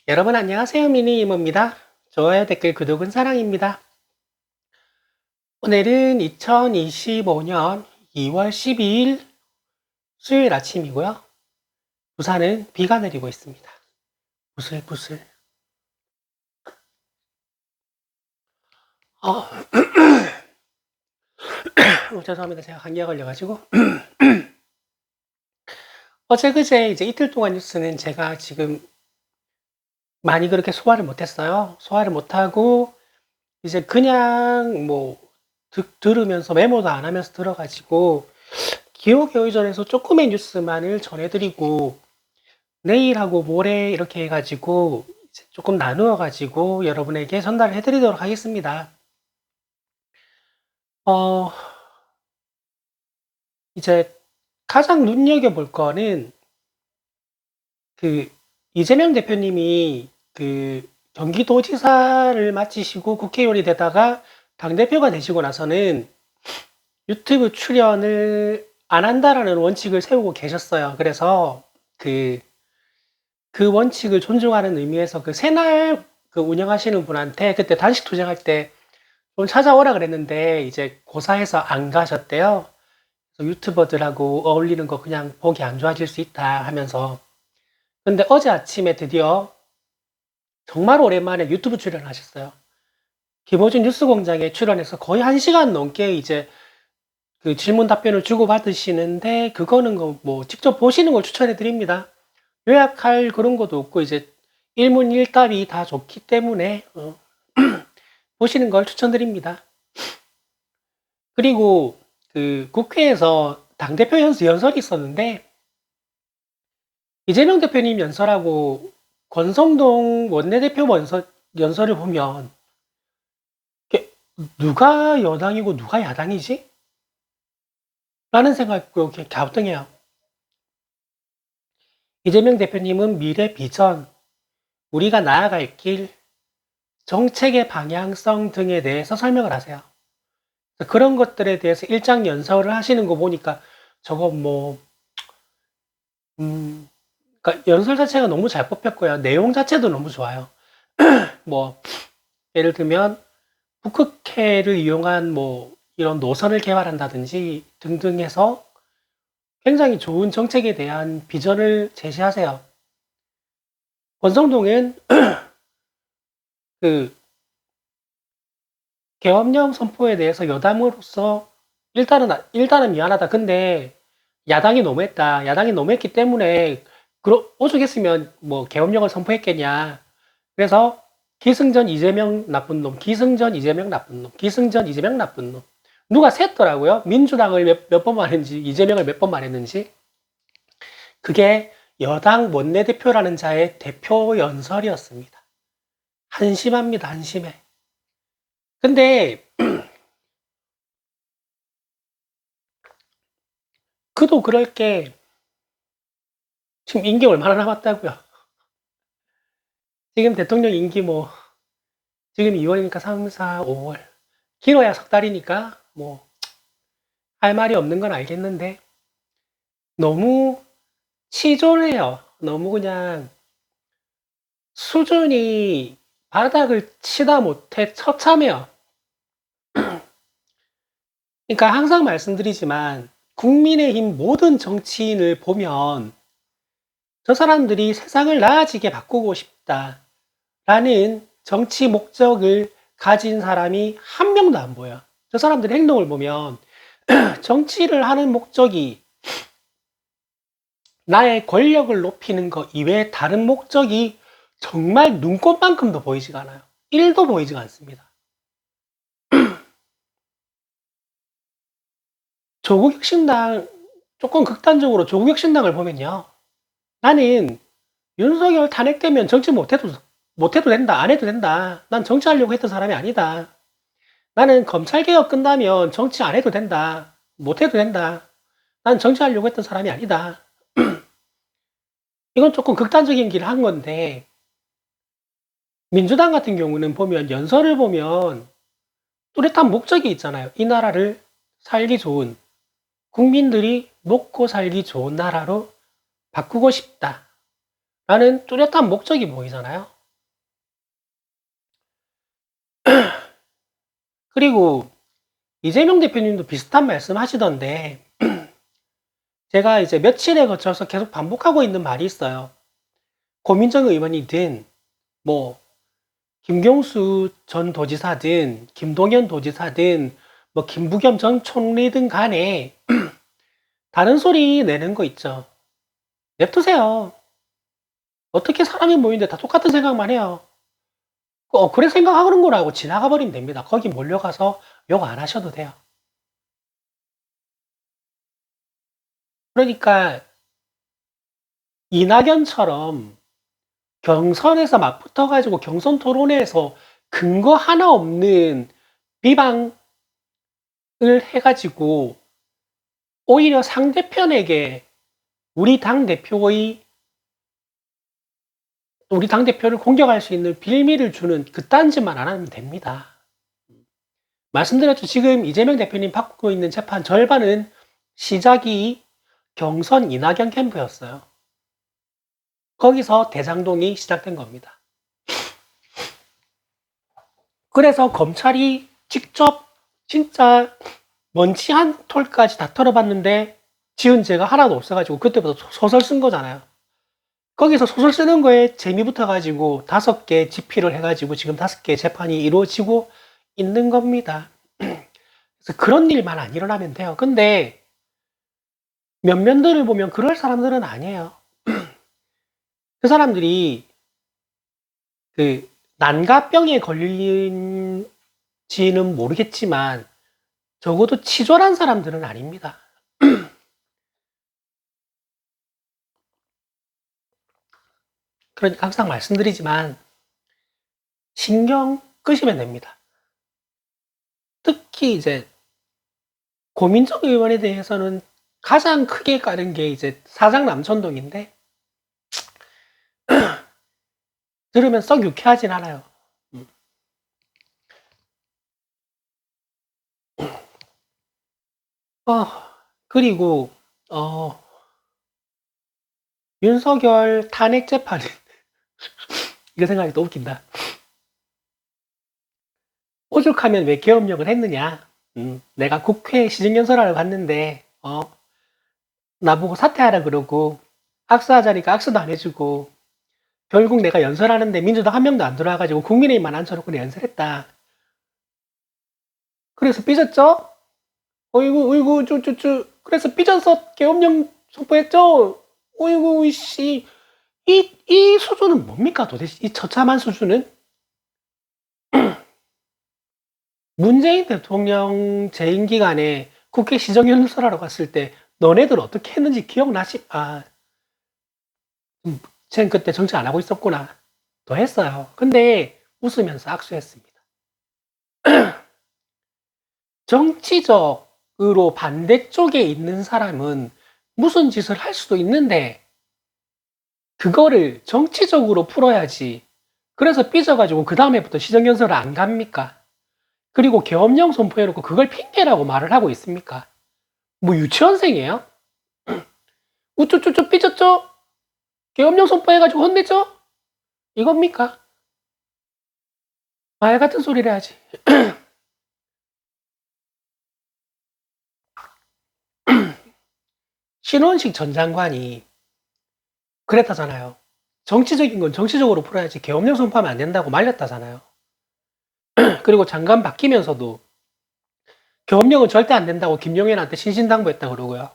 여러분 안녕하세요. 미니이모입니다. 좋아요, 댓글, 구독은 사랑입니다. 오늘은 2025년 2월 12일 수요일 아침이고요. 부산은 비가 내리고 있습니다. 부슬부슬. 죄송합니다. 제가 감기에 걸려가지고. 어제 그제 이제 이틀 동안 뉴스는 제가 지금 많이 그렇게 소화를 못했어요. 소화를 못하고 이제 그냥 뭐 들으면서 메모도 안 하면서 들어가지고 기억에 의존해서 조금의 뉴스만을 전해드리고 내일하고 모레 이렇게 해가지고 이제 조금 나누어가지고 여러분에게 전달을 해드리도록 하겠습니다. 이제 가장 눈여겨볼 거는 그 이재명 대표님이 그 경기도지사를 마치시고 국회의원이 되다가 당대표가 되시고 나서는 유튜브 출연을 안 한다라는 원칙을 세우고 계셨어요. 그래서 그 원칙을 존중하는 의미에서 그 새날 그 운영하시는 분한테 그때 단식 투쟁할 때 좀 찾아오라 그랬는데 이제 고사해서 안 가셨대요. 그래서 유튜버들하고 어울리는 거 그냥 보기 안 좋아질 수 있다 하면서. 근데 어제 아침에 드디어 정말 오랜만에 유튜브 출연을 하셨어요. 김호준 뉴스공장에 출연해서 거의 1시간 넘게 이제 그 질문 답변을 주고받으시는데 그거는 뭐 직접 보시는 걸 추천해 드립니다. 요약할 그런 것도 없고 이제 일문일답이 다 좋기 때문에 보시는 걸 추천드립니다. 그리고 그 국회에서 당대표 연설이 있었는데 이재명 대표님 연설하고 권성동 원내대표 연설을 보면 누가 여당이고 누가 야당이지? 라는 생각이 이렇게 갸우뚱해요. 이재명 대표님은 미래 비전, 우리가 나아갈 길, 정책의 방향성 등에 대해서 설명을 하세요. 그런 것들에 대해서 일장 연설을 하시는 거 보니까 저거 그러니까 연설 자체가 너무 잘 뽑혔고요. 내용 자체도 너무 좋아요. 뭐 예를 들면 북극해를 이용한 뭐 이런 노선을 개발한다든지 등등 해서 굉장히 좋은 정책에 대한 비전을 제시하세요. 권성동은 그 계엄령 선포에 대해서 여당으로서 일단은 미안하다. 근데 야당이 너무했다. 야당이 너무했기 때문에 오죽했으면 뭐 계엄령을 선포했겠냐. 그래서 기승전 이재명 나쁜 놈, 기승전 이재명 나쁜 놈, 기승전 이재명 나쁜 놈. 누가 셌더라고요. 민주당을 몇 번 말했는지, 이재명을 몇 번 말했는지. 그게 여당 원내대표라는 자의 대표 연설이었습니다. 한심합니다, 한심해. 근데 그도 그럴 게 지금 임기 얼마나 남았다고요. 지금 대통령 임기 뭐 지금 2월이니까 3, 4, 5월 길어야 석 달이니까 뭐 할 말이 없는 건 알겠는데 너무 치졸해요. 너무 그냥 수준이 바닥을 치다 못해 처참해요. 그러니까 항상 말씀드리지만 국민의힘 모든 정치인을 보면 저 사람들이 세상을 나아지게 바꾸고 싶다라는 정치 목적을 가진 사람이 한 명도 안 보여요. 저 사람들의 행동을 보면 정치를 하는 목적이 나의 권력을 높이는 것 이외에 다른 목적이 정말 눈꽃만큼도 보이지가 않아요. 1도 보이지가 않습니다. 조국혁신당, 조금 극단적으로 조국혁신당을 보면요. 나는 윤석열 탄핵되면 정치 못해도 된다. 안 해도 된다. 난 정치하려고 했던 사람이 아니다. 나는 검찰개혁 끝나면 정치 안 해도 된다. 못 해도 된다. 난 정치하려고 했던 사람이 아니다. 이건 조금 극단적인 길을 한 건데 민주당 같은 경우는 보면 연설을 보면 뚜렷한 목적이 있잖아요. 이 나라를 살기 좋은 국민들이 먹고 살기 좋은 나라로 바꾸고 싶다 라는 뚜렷한 목적이 보이잖아요. 그리고 이재명 대표님도 비슷한 말씀 하시던데, 제가 이제 며칠에 걸쳐서 계속 반복하고 있는 말이 있어요. 고민정 의원이든, 뭐, 김경수 전 도지사든, 김동연 도지사든, 뭐, 김부겸 전 총리든 간에 다른 소리 내는 거 있죠. 냅두세요. 어떻게 사람이 모이는데 다 똑같은 생각만 해요. 그래 생각하는 거라고 지나가 버리면 됩니다. 거기 몰려가서 욕 안 하셔도 돼요. 그러니까 이낙연처럼 경선에서 막 붙어가지고 경선 토론회에서 근거 하나 없는 비방을 해가지고 오히려 상대편에게 우리 당대표를 공격할 수 있는 빌미를 주는 그딴 짓만 안 하면 됩니다. 말씀드렸죠. 지금 이재명 대표님 받고 있는 재판 절반은 시작이 경선 이낙연 캠프였어요. 거기서 대장동이 시작된 겁니다. 그래서 검찰이 직접 진짜 먼지 한 톨까지 다 털어봤는데 지은 죄가 하나도 없어가지고 그때부터 소설 쓴 거잖아요. 거기서 소설 쓰는 거에 재미 붙어가지고 5개 집필을 해가지고 지금 5개 재판이 이루어지고 있는 겁니다. 그래서 그런 일만 안 일어나면 돼요. 근데 면면들을 보면 그럴 사람들은 아니에요. 그 사람들이 그 난가병에 걸린지는 모르겠지만 적어도 치졸한 사람들은 아닙니다. 그러니까 항상 말씀드리지만 신경 끄시면 됩니다. 특히 이제 고민정 의원에 대해서는 가장 크게 까는 게 이제 사장 남천동인데 들으면 썩 유쾌하진 않아요. 그리고 윤석열 탄핵 재판은 이거 생각이 또 웃긴다. 오죽하면 왜 계엄령을 했느냐? 내가 국회 시정연설하러 갔는데 나보고 사퇴하라 그러고 악수하자니까 악수도 안 해주고 결국 내가 연설하는데 민주당 한 명도 안 들어와가지고 국민의힘만 앉혀놓고 내 연설했다. 그래서 삐졌죠? 어이구 그래서 삐져서 계엄령 선포했죠? 어이구 씨 이 수준은 뭡니까 도대체 이 처참한 수준은? 문재인 대통령 재임 기간에 국회 시정연설하러 갔을 때 너네들 어떻게 했는지 기억나시? 쟤는 그때 정치 안 하고 있었구나. 더 했어요. 근데 웃으면서 악수했습니다. 정치적으로 반대쪽에 있는 사람은 무슨 짓을 할 수도 있는데 그거를 정치적으로 풀어야지. 그래서 삐져가지고 그 다음에부터 시정연설을 안 갑니까? 그리고 계엄령 선포해놓고 그걸 핑계라고 말을 하고 있습니까? 뭐 유치원생이에요? 우쭈쭈쭈 삐졌죠? 계엄령 선포해가지고 혼냈죠? 이겁니까? 말 같은 소리를 해야지. 신원식 전 장관이 그랬다잖아요. 정치적인 건 정치적으로 풀어야지 계엄령 선포하면 안 된다고 말렸다잖아요. 그리고 장관 바뀌면서도 계엄령은 절대 안 된다고 김용현한테 신신당부했다 그러고요.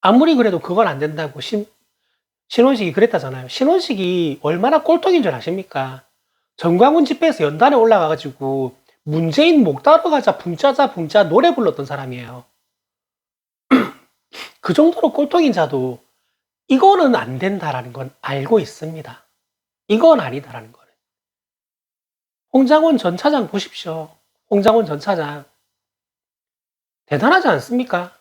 아무리 그래도 그건 안 된다고 신원식이 그랬다잖아요. 신원식이 얼마나 꼴통인 줄 아십니까? 정광훈 집회에서 연단에 올라가가지고 문재인 목 따러 가자 붕짜자 붕짜 노래 불렀던 사람이에요. 그 정도로 꼴통인 자도 이거는 안 된다라는 건 알고 있습니다. 이건 아니다라는 거는. 홍장원 전 차장 보십시오. 홍장원 전 차장. 대단하지 않습니까?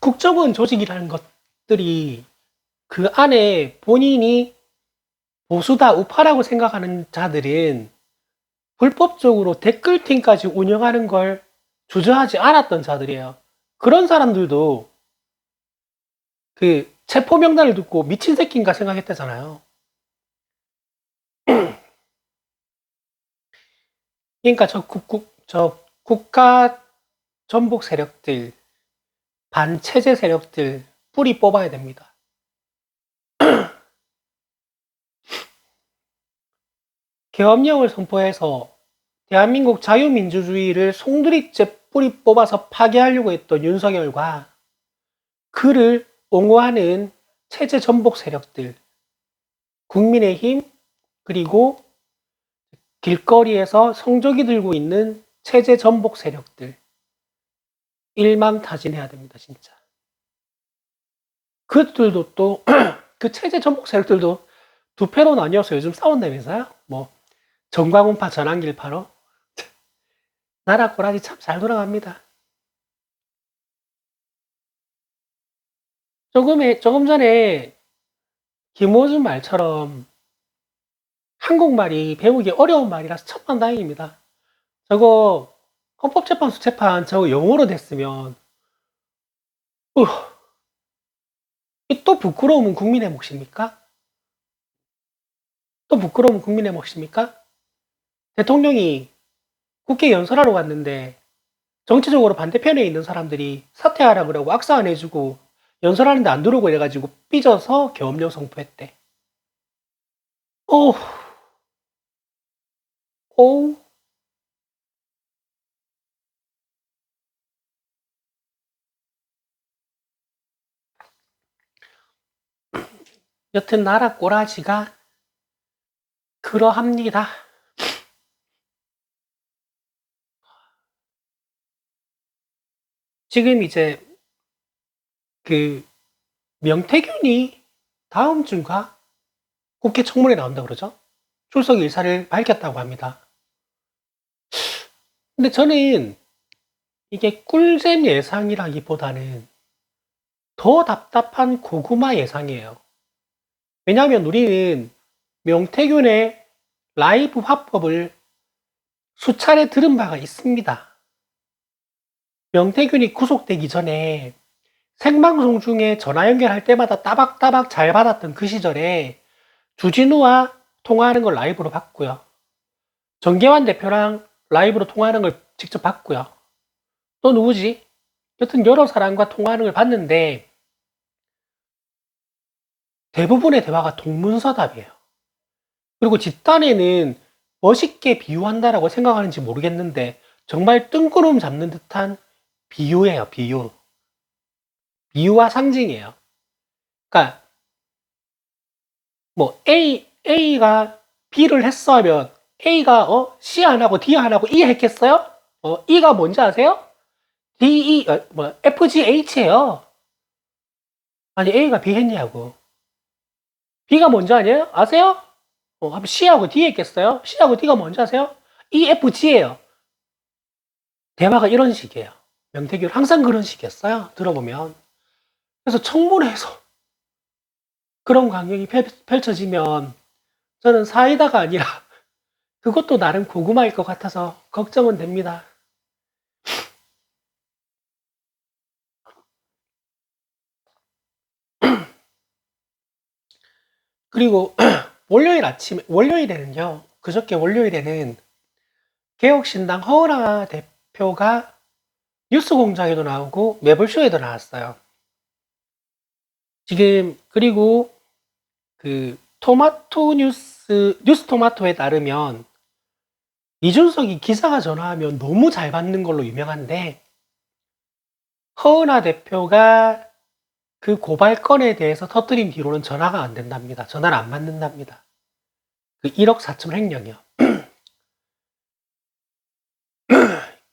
국정원 조직이라는 것들이 그 안에 본인이 보수다, 우파라고 생각하는 자들은 불법적으로 댓글팀까지 운영하는 걸 주저하지 않았던 자들이에요. 그런 사람들도 그 체포 명단을 듣고 미친 새끼인가 생각했대잖아요. 그러니까 저 국가 전복 세력들, 반체제 세력들 뿌리 뽑아야 됩니다. 계엄령을 선포해서 대한민국 자유민주주의를 송두리째 뿌리 뽑아서 파괴하려고 했던 윤석열과 그를 옹호하는 체제 전복 세력들, 국민의힘, 그리고 길거리에서 성조기 들고 있는 체제 전복 세력들, 일망타진해야 됩니다, 진짜. 그들도 또, 그 체제 전복 세력들도 두 패로 나뉘어서 요즘 싸운다면서요? 뭐, 정광훈파 전환길파로? 나라 꼬라지 참 잘 돌아갑니다. 조금 전에 김호준 말처럼 한국말이 배우기 어려운 말이라서 천만다행입니다. 저거 헌법재판소 재판 저거 영어로 됐으면 또 부끄러우면 국민의 몫입니까? 또 부끄러우면 국민의 몫입니까? 대통령이 국회 연설하러 갔는데 정치적으로 반대편에 있는 사람들이 사퇴하라 그러고 악수 안 해주고 연설하는데 안 들어오고 이래가지고 삐져서 계엄령 선포했대. 어우, 어우. 여튼 나라 꼬라지가 그러합니다. 지금 이제 그 명태균이 다음 주인가 국회 청문회 나온다 그러죠? 출석 일사를 밝혔다고 합니다. 근데 저는 이게 꿀잼 예상이라기보다는 더 답답한 고구마 예상이에요. 왜냐하면 우리는 명태균의 라이브 화법을 수차례 들은 바가 있습니다. 명태균이 구속되기 전에 생방송 중에 전화 연결할 때마다 따박따박 잘 받았던 그 시절에 주진우와 통화하는 걸 라이브로 봤고요. 정계환 대표랑 라이브로 통화하는 걸 직접 봤고요. 또 누구지? 여튼 여러 사람과 통화하는 걸 봤는데 대부분의 대화가 동문서답이에요. 그리고 집단에는 멋있게 비유한다라고 생각하는지 모르겠는데 정말 뜬구름 잡는 듯한 비유예요, 비유. 비유와 상징이에요. 그러니까 뭐 A가 B를 했어 하면 A가 C 안 하고 D 안 하고 E 했겠어요? E가 뭔지 아세요? D, E, F, G, H예요. 아니 A가 B 했냐고. B가 뭔지 아세요? 한번 C하고 D 했겠어요? C하고 D가 뭔지 아세요? E, F, G예요. 대화가 이런 식이에요. 명태균 항상 그런 식이었어요. 들어보면. 그래서 청문회에서 그런 광경이 펼쳐지면 저는 사이다가 아니라 그것도 나름 고구마일 것 같아서 걱정은 됩니다. 그리고 월요일에는요, 그저께 월요일에는 개혁신당 허은하 대표가 뉴스공장에도 나오고 매불쇼에도 나왔어요. 지금 그리고 그 토마토 뉴스 토마토에 따르면 이준석이 기자가 전화하면 너무 잘 받는 걸로 유명한데 허은하 대표가 그 고발건에 대해서 터뜨린 뒤로는 전화가 안 된답니다. 전화를 안 받는답니다. 그 1억 4천 횡령이요.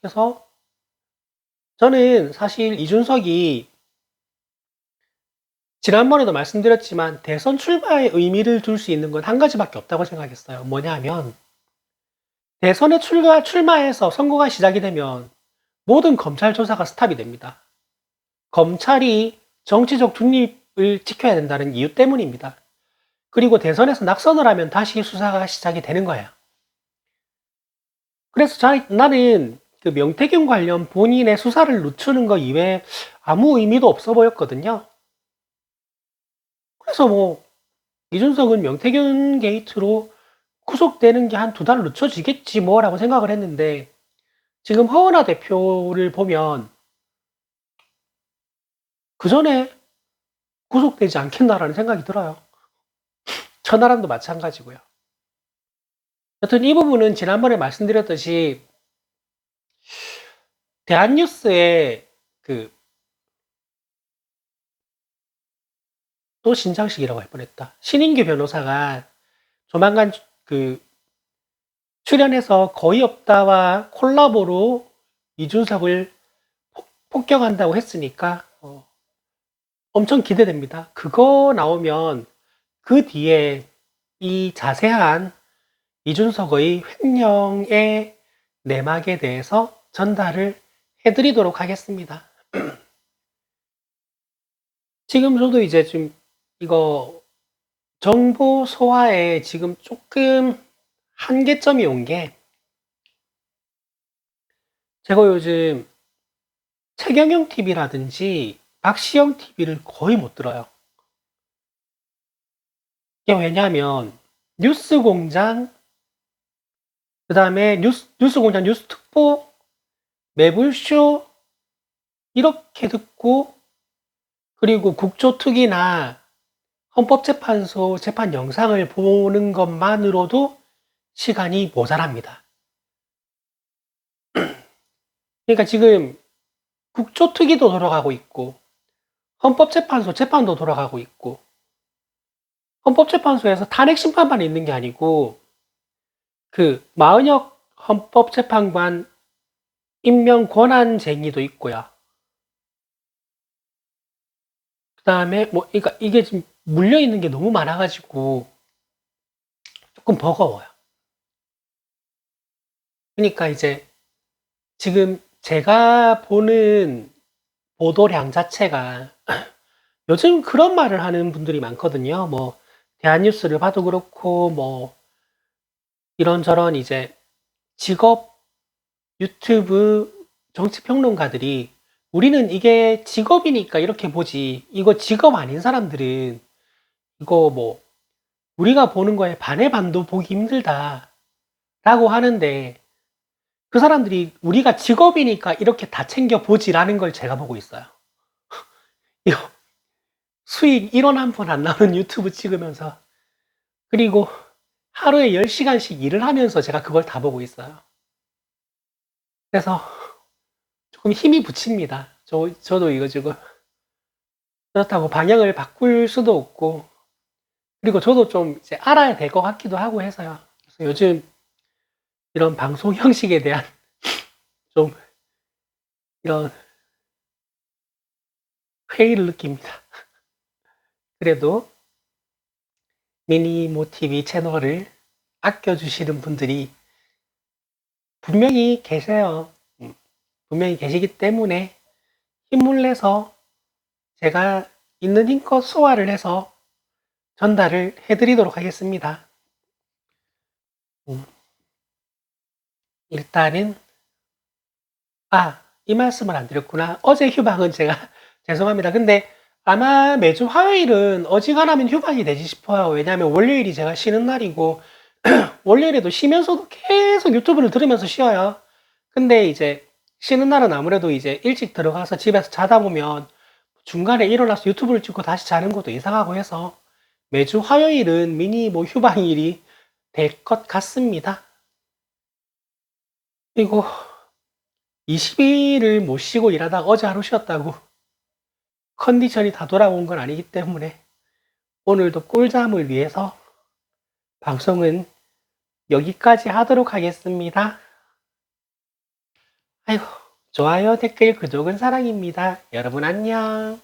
그래서 저는 사실 이준석이 지난번에도 말씀드렸지만 대선 출마에 의미를 둘 수 있는 건 한 가지밖에 없다고 생각했어요. 뭐냐 하면 대선에 출마해서 선거가 시작이 되면 모든 검찰 조사가 스탑이 됩니다. 검찰이 정치적 중립을 지켜야 된다는 이유 때문입니다. 그리고 대선에서 낙선을 하면 다시 수사가 시작이 되는 거예요. 그래서 나는 그 명태균 관련 본인의 수사를 늦추는 거 이외에 아무 의미도 없어 보였거든요. 그래서 뭐 이준석은 명태균 게이트로 구속되는 게 한 2달 늦춰지겠지 뭐라고 생각을 했는데 지금 허은하 대표를 보면 그 전에 구속되지 않겠나라는 생각이 들어요. 천하람도 마찬가지고요. 여튼 이 부분은 지난번에 말씀드렸듯이 대한뉴스에 또 신장식이라고 할 뻔했다. 신인규 변호사가 조만간 출연해서 거의 없다와 콜라보로 이준석을 폭격한다고 했으니까 엄청 기대됩니다. 그거 나오면 그 뒤에 이 자세한 이준석의 횡령의 내막에 대해서 전달을 해드리도록 하겠습니다. 지금 저도 이제 좀 이거 정보 소화에 지금 조금 한계점이 온 게 제가 요즘 최경영 TV라든지 박시영 TV를 거의 못 들어요. 이게 왜냐하면 뉴스공장, 그 다음에 뉴스공장 뉴스특보, 매불쇼 이렇게 듣고 그리고 국조특위나 헌법재판소 재판 영상을 보는 것만으로도 시간이 모자랍니다. 그러니까 지금 국조특위도 돌아가고 있고 헌법재판소 재판도 돌아가고 있고 헌법재판소에서 탄핵 심판만 있는 게 아니고 마은혁 헌법재판관 임명 권한쟁의도 있고요. 그 다음에 그러니까 이게 지금 물려 있는 게 너무 많아가지고 조금 버거워요. 그러니까 이제 지금 제가 보는 보도량 자체가 요즘 그런 말을 하는 분들이 많거든요. 뭐 대한뉴스를 봐도 그렇고 뭐 이런저런 이제 직업 유튜브 정치평론가들이 우리는 이게 직업이니까 이렇게 보지 이거 직업 아닌 사람들은 이거 뭐 우리가 보는 거에 반의 반도 보기 힘들다 라고 하는데 그 사람들이 우리가 직업이니까 이렇게 다 챙겨보지라는 걸 제가 보고 있어요. 이거 수익 1원 한 푼 안 나오는 유튜브 찍으면서 그리고 하루에 10시간씩 일을 하면서 제가 그걸 다 보고 있어요. 그래서 조금 힘이 붙입니다. 저도 이거 지금 그렇다고 방향을 바꿀 수도 없고 그리고 저도 좀 이제 알아야 될 것 같기도 하고 해서요. 그래서 요즘 이런 방송 형식에 대한 좀 이런 회의를 느낍니다. 그래도 미니모TV 채널을 아껴주시는 분들이 분명히 계세요. 분명히 계시기 때문에 힘을 내서 제가 있는 힘껏 소화를 해서 전달을 해드리도록 하겠습니다. 일단은 이 말씀을 안 드렸구나. 어제 휴방은 제가 죄송합니다. 근데 아마 매주 화요일은 어지간하면 휴방이 되지 싶어요. 왜냐하면 월요일이 제가 쉬는 날이고 월요일에도 쉬면서도 계속 유튜브를 들으면서 쉬어요. 근데 이제 쉬는 날은 아무래도 이제 일찍 들어가서 집에서 자다 보면 중간에 일어나서 유튜브를 찍고 다시 자는 것도 이상하고 해서 매주 화요일은 미니 휴방일이 될 것 같습니다. 그리고 20일을 못 쉬고 일하다가 어제 하루 쉬었다고 컨디션이 다 돌아온 건 아니기 때문에 오늘도 꿀잠을 위해서 방송은 여기까지 하도록 하겠습니다. 아이고, 좋아요, 댓글, 구독은 사랑입니다. 여러분 안녕.